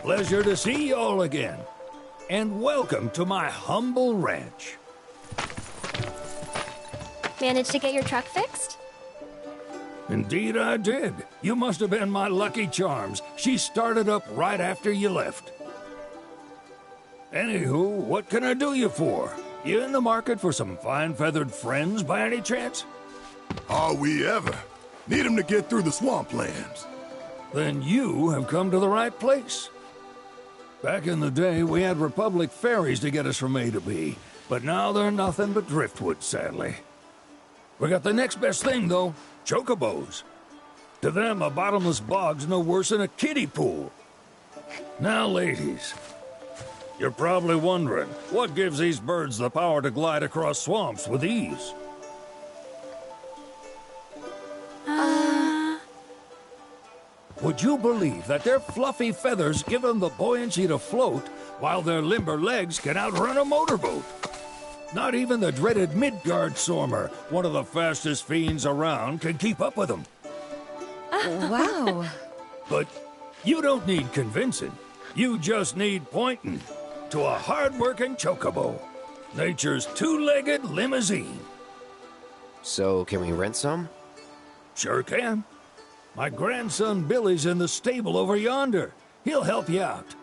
Pleasure to see y'all again. And welcome to my humble ranch. Managed to get your truck fixed? Indeed I did. You must have been my lucky charms. She started up right after you left. Anywho, what can I do you for? You in the market for some fine-feathered friends by any chance? Are we ever? Need 'em to get through the swamplands. Then you have come to the right place. Back in the day, we had Republic ferries to get us from A to B, but now they're nothing but driftwood, sadly. We got the next best thing, though, chocobos. To them, a bottomless bog's no worse than a kiddie pool. Now, ladies, you're probably wondering, what gives these birds the power to glide across swamps with ease? Would you believe that their fluffy feathers give them the buoyancy to float, while their limber legs can outrun a motorboat? Not even the dreaded Midgard Sormer, one of the fastest fiends around, can keep up with them. Wow. But you don't need convincing. You just need pointing to a hard-working chocobo. Nature's two-legged limousine. So, can we rent some? Sure can. My grandson Billy's in the stable over yonder. He'll help you out.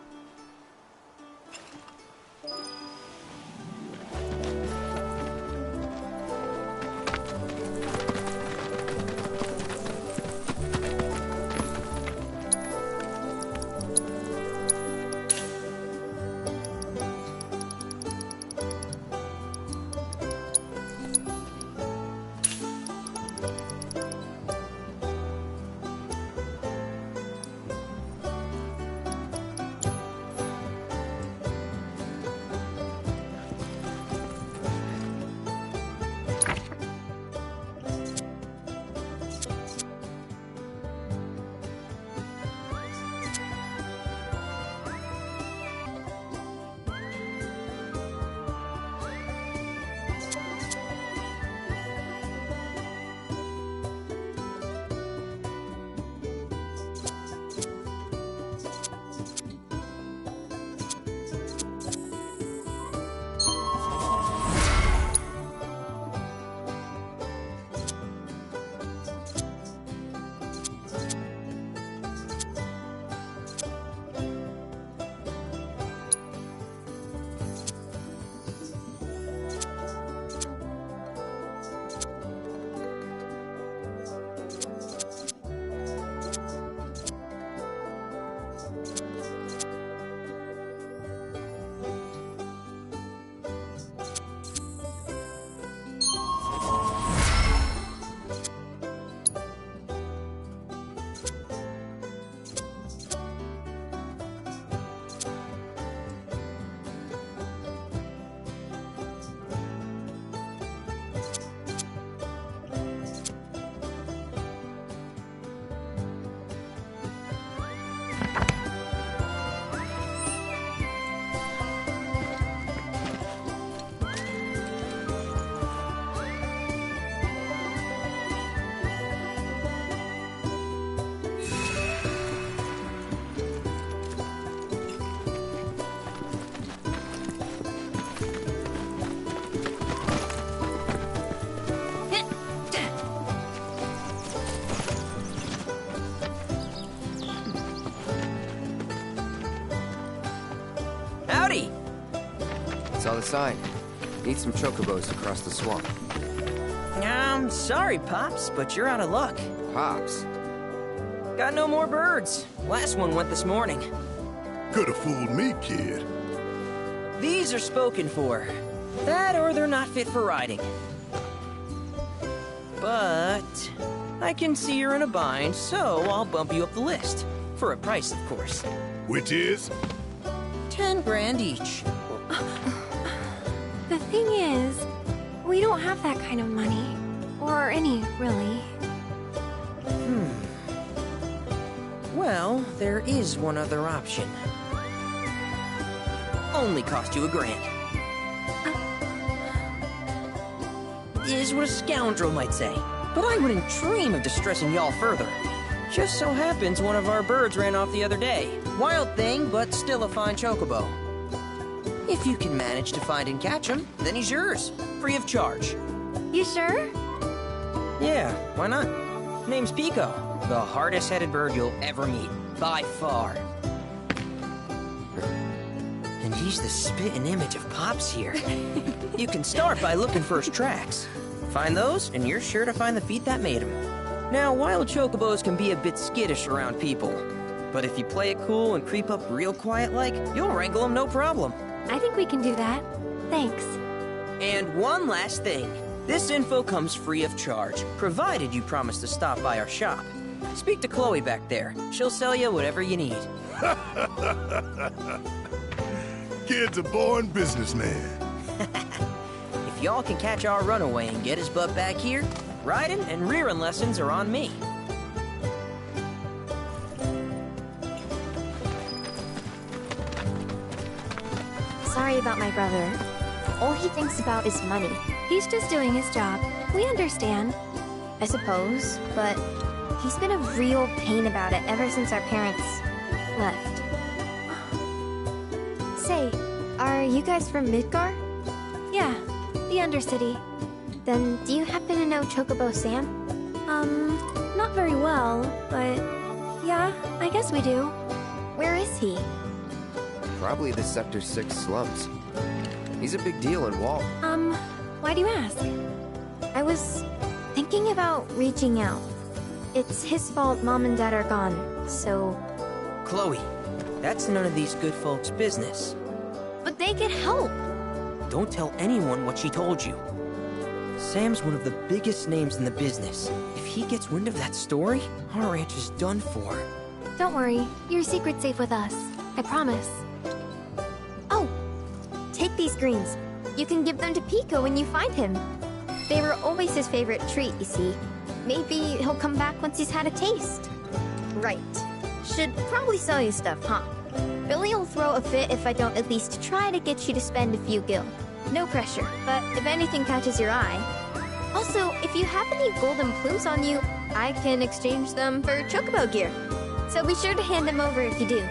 Howdy! It's on the sign. Need some chocobos to cross the swamp. I'm sorry, Pops, but you're out of luck. Pops? Got no more birds. Last one went this morning. Could've fooled me, kid. These are spoken for. That or they're not fit for riding. But I can see you're in a bind, so I'll bump you up the list. For a price, of course. Which is? 10 grand each. The thing is, we don't have that kind of money. Or any, really. Well, there is one other option. Only cost you $1,000. Is what a scoundrel might say. But I wouldn't dream of distressing y'all further. Just so happens one of our birds ran off the other day. Wild thing, but still a fine chocobo. If you can manage to find and catch him, then he's yours, free of charge. You sure? Yeah, why not? Name's Pico, the hardest-headed bird you'll ever meet, by far. And he's the spitting image of Pops here. You can start by looking for his tracks. Find those, and you're sure to find the feet that made him. Now, wild chocobos can be a bit skittish around people, but if you play it cool and creep up real quiet-like, you'll wrangle them no problem. I think we can do that. Thanks. And one last thing. This info comes free of charge, provided you promise to stop by our shop. Speak to Chloe back there. She'll sell you whatever you need. Kid's a born businessman. If y'all can catch our runaway and get his butt back here, riding and rearing lessons are on me. Sorry about my brother. All he thinks about is money. He's just doing his job. We understand. I suppose, but he's been a real pain about it ever since our parents left. Say, are you guys from Midgar? Yeah, the Undercity. Then do you happen to know Chocobo Sam? Not very well, but yeah, I guess we do. Where is he? Probably the Sector 6 slums. He's a big deal in Wall. Why do you ask? I was thinking about reaching out. It's his fault Mom and Dad are gone, so... Chloe, that's none of these good folks' business. But they could help! Don't tell anyone what she told you. Sam's one of the biggest names in the business. If he gets wind of that story, our ranch is done for. Don't worry, your secret's safe with us. I promise. Oh! Take these greens. You can give them to Pico when you find him. They were always his favorite treat, you see. Maybe he'll come back once he's had a taste. Right. Should probably sell you stuff, huh? Billy'll throw a fit if I don't at least try to get you to spend a few gil. No pressure, but if anything catches your eye... Also, if you have any golden plumes on you, I can exchange them for chocobo gear. So be sure to hand them over if you do.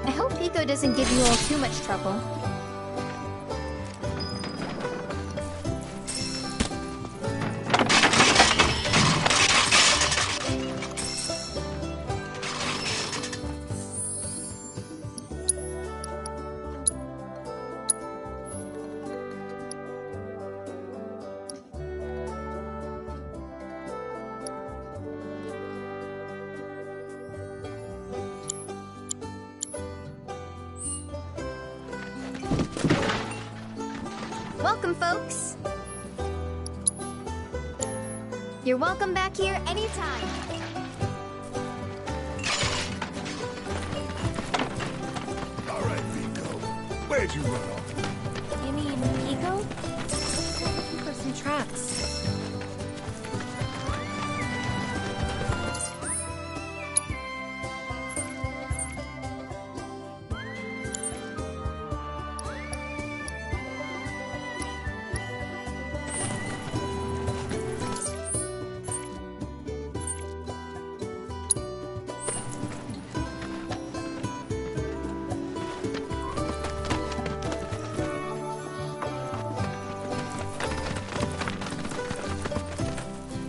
I hope Pico doesn't give you all too much trouble. Welcome, folks! You're welcome back here anytime! All right, Pico. Where'd you run off? You mean Pico? Looking for some traps.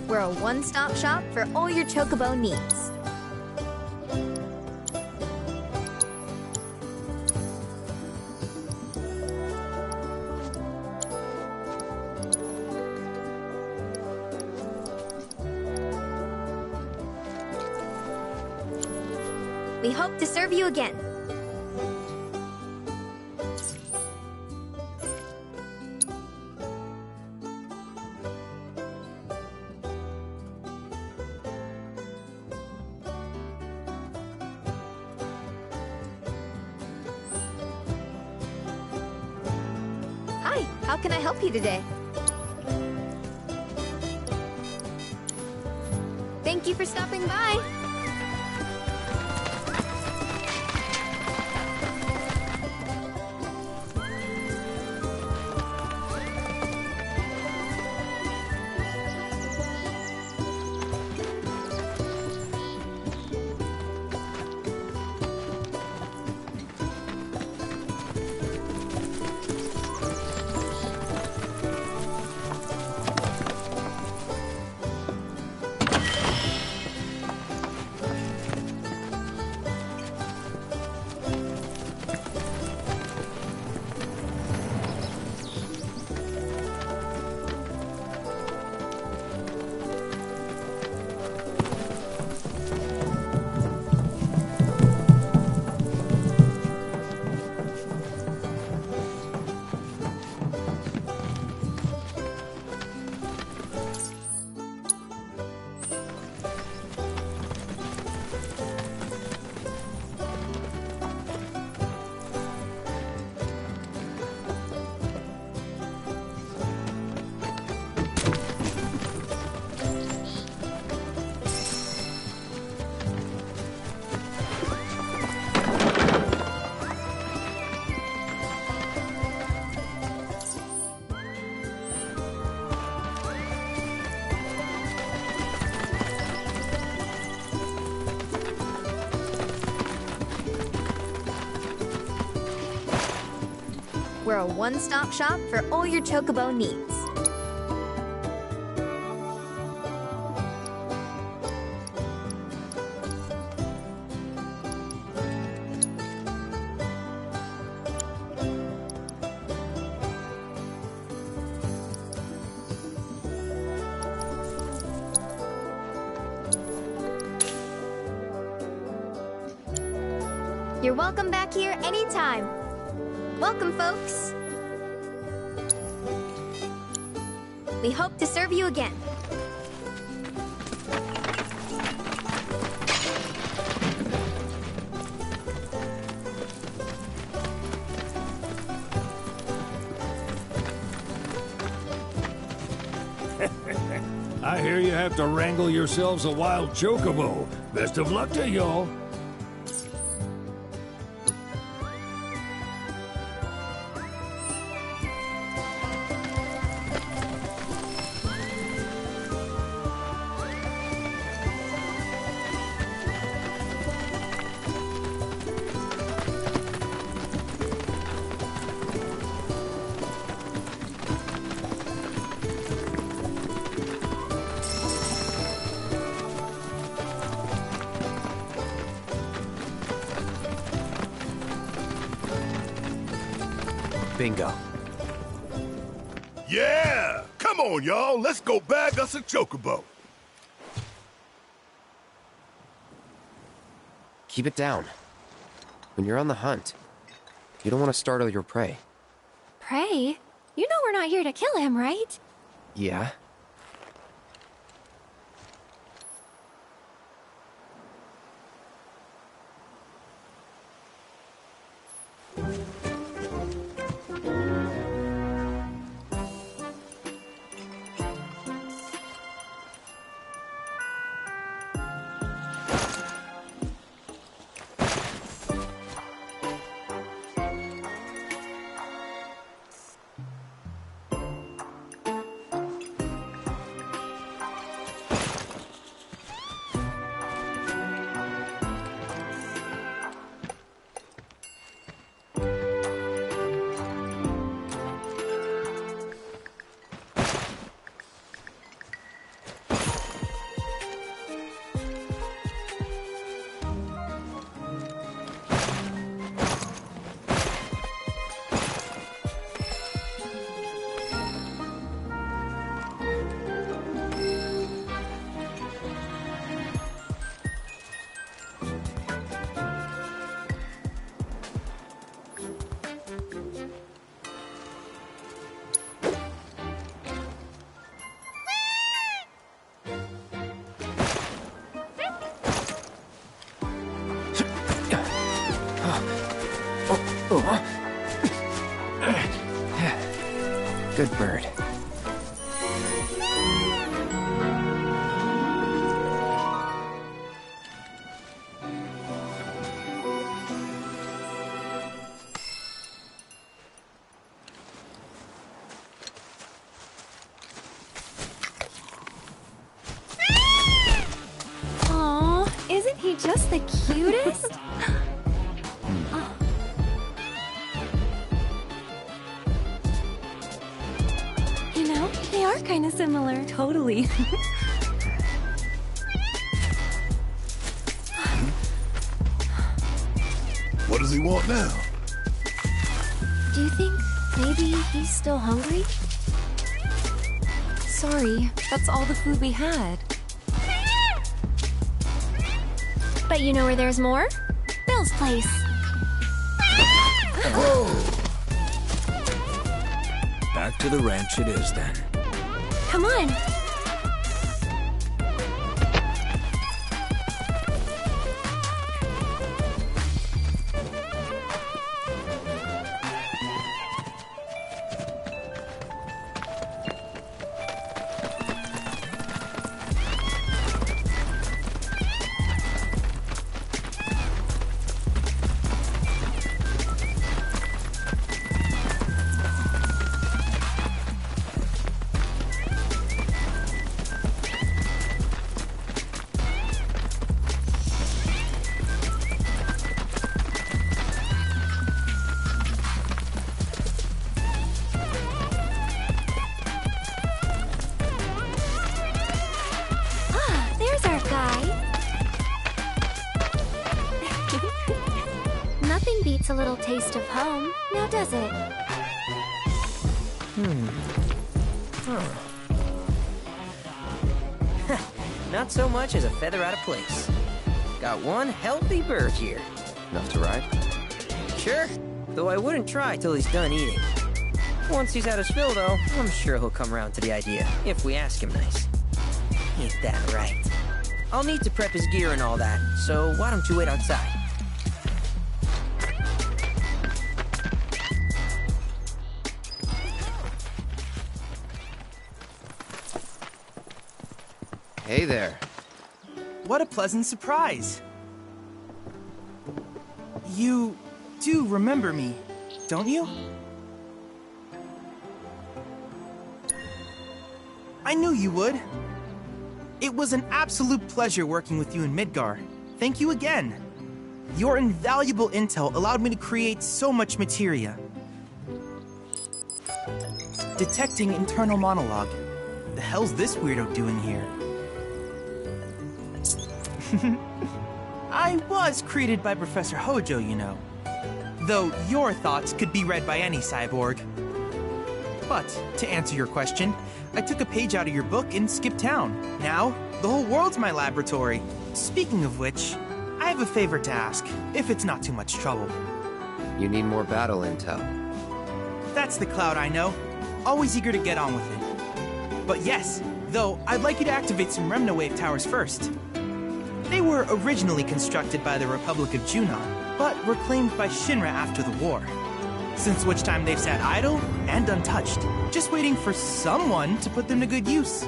We're a one-stop shop for all your chocobo needs. We hope to serve you again. Hi, how can I help you today? Thank you for stopping by. We're a one-stop shop for all your chocobo needs. You're welcome back here anytime. Welcome, folks. We hope to serve you again. I hear you have to wrangle yourselves a wild chocobo. Best of luck to y'all. Bingo. Yeah! Come on, y'all. Let's go bag us a chocobo. Keep it down. When you're on the hunt, you don't want to startle your prey. Pray? You know we're not here to kill him, right? Yeah? Good bird. Aw, isn't he just the cutest? You know, they are kind of similar. Totally. What does he want now? Do you think maybe he's still hungry? Sorry, that's all the food we had. But you know where there's more? Bill's place. Back to the ranch it is then. Come on. Nothing beats a little taste of home, now does it? Not so much as a feather out of place. Got one healthy bird here. Enough to ride? Sure, though I wouldn't try till he's done eating. Once he's had his fill, though, I'm sure he'll come around to the idea, if we ask him nice. Ain't that right? I'll need to prep his gear and all that, so why don't you wait outside? Hey there. What a pleasant surprise. You do remember me, don't you? I knew you would. It was an absolute pleasure working with you in Midgar. Thank you again. Your invaluable intel allowed me to create so much materia. Detecting internal monologue. The hell's this weirdo doing here? I was created by Professor Hojo, you know. Though your thoughts could be read by any cyborg. But, to answer your question, I took a page out of your book and skipped town. Now, the whole world's my laboratory. Speaking of which, I have a favor to ask, if it's not too much trouble. You need more battle intel. That's the Cloud I know. Always eager to get on with it. But yes, though, I'd like you to activate some Remnawave towers first. They were originally constructed by the Republic of Junon, but reclaimed by Shinra after the war. Since which time they've sat idle and untouched, just waiting for someone to put them to good use.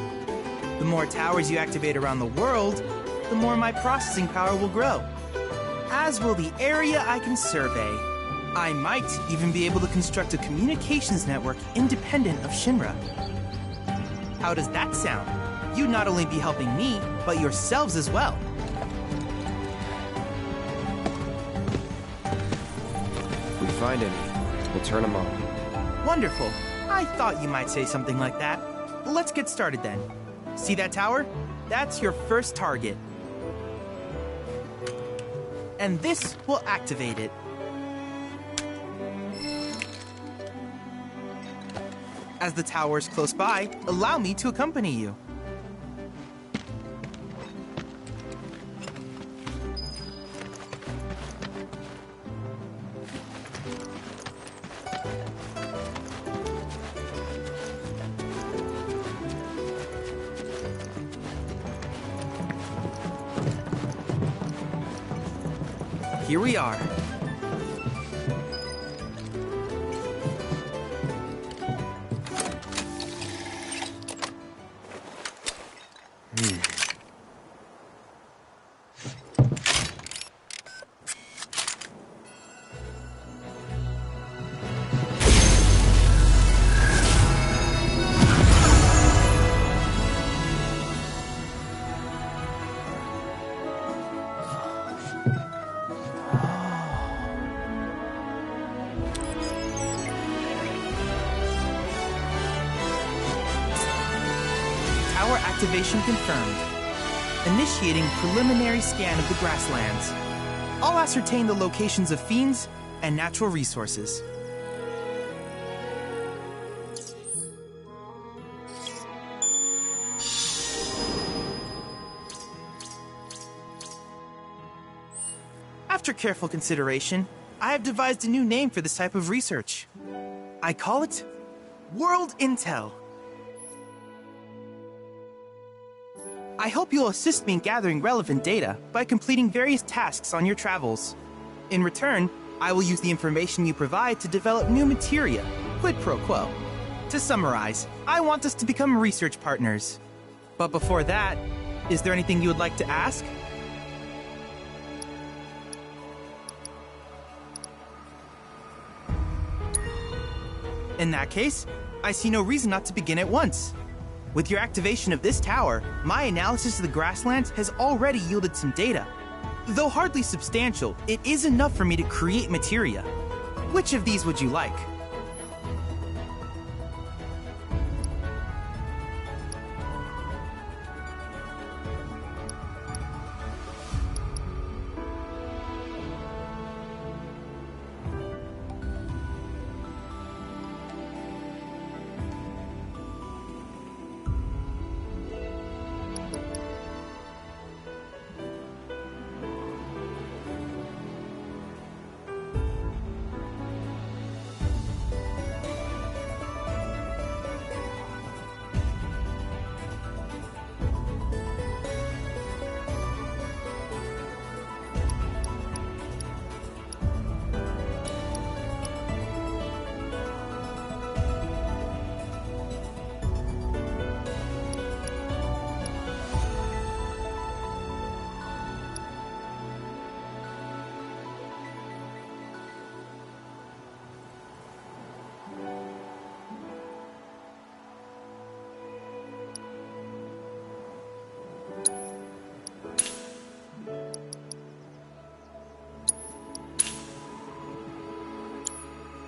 The more towers you activate around the world, the more my processing power will grow. As will the area I can survey. I might even be able to construct a communications network independent of Shinra. How does that sound? You'd not only be helping me, but yourselves as well. If we find any, we'll turn them on. Wonderful. I thought you might say something like that. Let's get started then. See that tower? That's your first target. And this will activate it. As the tower is close by, allow me to accompany you. Here we are. Tower activation confirmed. Initiating preliminary scan of the grasslands. I'll ascertain the locations of fiends and natural resources. After careful consideration, I have devised a new name for this type of research. I call it World Intel. I hope you'll assist me in gathering relevant data by completing various tasks on your travels. In return, I will use the information you provide to develop new materia, quid pro quo. To summarize, I want us to become research partners. But before that, is there anything you would like to ask? In that case, I see no reason not to begin at once. With your activation of this tower, my analysis of the grasslands has already yielded some data. Though hardly substantial, it is enough for me to create materia. Which of these would you like?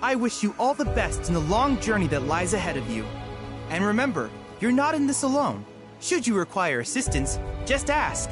I wish you all the best in the long journey that lies ahead of you. And remember, you're not in this alone. Should you require assistance, just ask.